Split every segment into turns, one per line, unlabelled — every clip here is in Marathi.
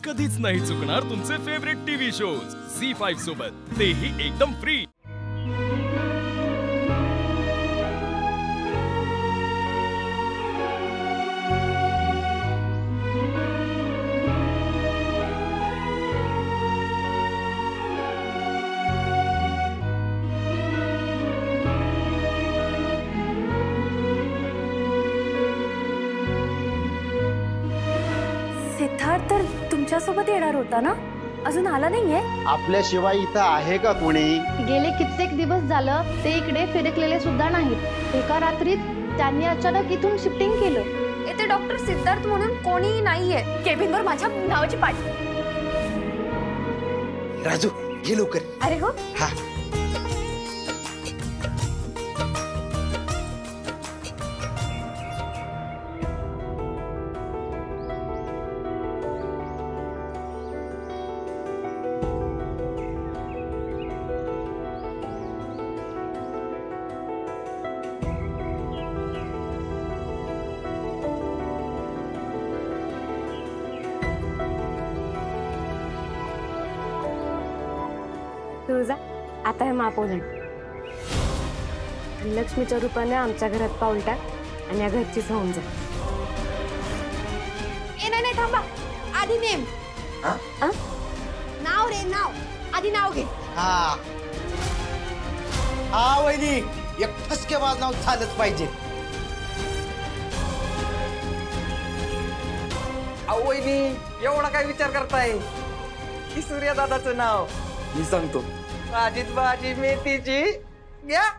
कधीच नाही चुकणार तुमचे फेवरेट टीव्ही शोज झी5 सोबत, तेही एकदम फ्री।
सिद्धार्थ तर तुमच्यासोबत येणार होता ना, अजून आला नाहीये?
आपल्याशिवाय इथं आहे का कोणी?
गेले कित्येक दिवस झालं ते इकडे फिरकलेले सुद्धा नाहीत। एका रात्रीत त्यांनी अचानक इथून शिफ्टिंग केलं।
इथे डॉक्टर सिद्धार्थ म्हणून कोणीही नाहीये। केबिनवर माझ्या नावाची पाट।
राजू घे लवकर।
अरे हो,
हा
तुझा आता हे महापौरण लक्ष्मीच्या रूपाने आमच्या घरात पाऊल टाक आणि या घरचीच होऊन जा।
नाही थांबा, आधी नेम। नाव रे नाव, आधी नाव घे।
हा हा वहिनी, एक फसकेबाज नाव झालंच पाहिजे।
वहिनी एवढा काय विचार करताय की सूर्या दादाचं नाव मी सांगतो, भाजीत भाजी मेथीची घ्या।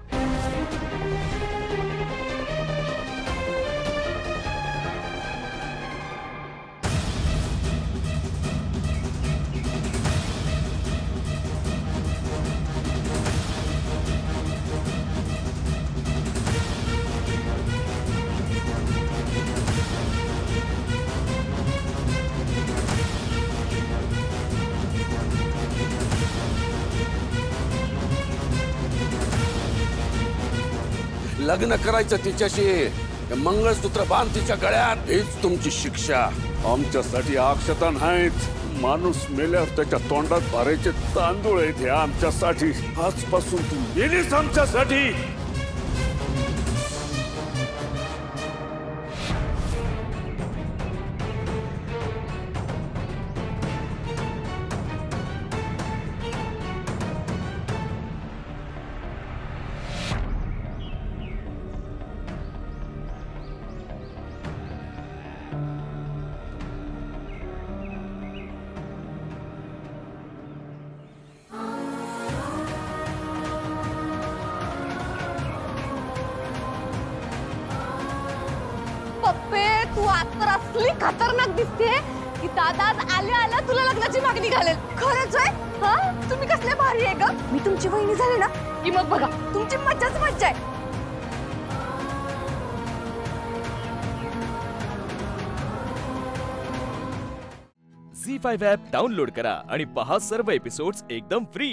लग्न करायचं तिच्याशी, मंगळसूत्र बांध तिच्या गळ्यात, हीच तुमची शिक्षा। आमच्यासाठी अक्षता नाहीत, माणूस मेल्यावर त्याच्या तोंडात भरायचे तांदूळ आहेत हे आमच्यासाठी। आजपासून तू मेलीस आमच्यासाठी।
पप्पे, तू आज तर असली खतरनाक दिसते की दादा आल्या आल्या तुला लग्नाची मागणी घालेल। खरंच आहे? हा, तुम्ही कसले भारी आहे ग। मी तुमची वहिनी झाले ना की मग बघा तुमची मज्जाच मज्जा आहे।
झी5 ॲप डाउनलोड करा आणि पहा सर्व एपिसोड्स एकदम फ्री।